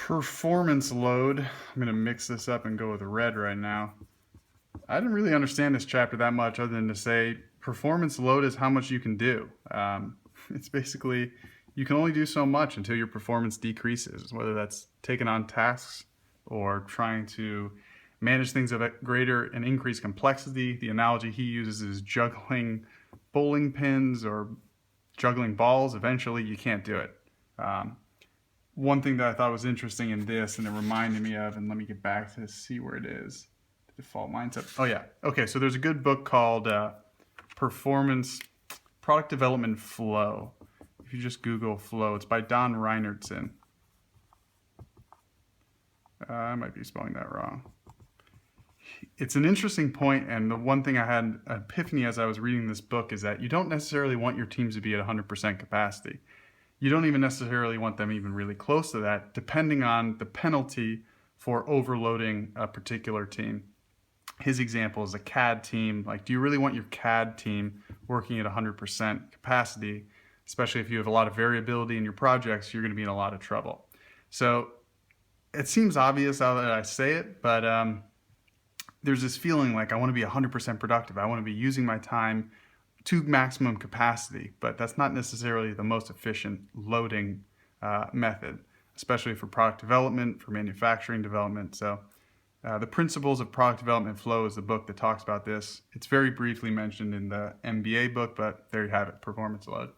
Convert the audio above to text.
Performance load. I'm going to mix this up and go with red right now. I didn't really understand this chapter that much other than to say performance load is how much you can do. It's basically you can only do so much until your performance decreases, whether that's taking on tasks or trying to manage things of a greater and increased complexity. The analogy he uses is juggling bowling pins or juggling balls. Eventually, you can't do it. One thing that I thought was interesting in this, and it reminded me of, and let me get back to see where it is. The default mindset. Oh yeah. Okay. So there's a good book called Performance Product Development Flow. If you just Google Flow, it's by Don Reinertsen. I might be spelling that wrong. It's an interesting point, and the one thing I had an epiphany as I was reading this book is that you don't necessarily want your teams to be at 100% capacity. You don't even necessarily want them even really close to that, depending on the penalty for overloading a particular team. His example is a CAD team. Like, do you really want your CAD team working at 100% capacity? Especially if you have a lot of variability in your projects, you're going to be in a lot of trouble. So it seems obvious now that I say it, but there's this feeling like I want to be 100% productive. I want to be using my time to maximum capacity, but that's not necessarily the most efficient loading method, especially for product development, for manufacturing development. So the Principles of Product Development Flow is the book that talks about this. It's very briefly mentioned in the MBA book, but there you have it, performance load.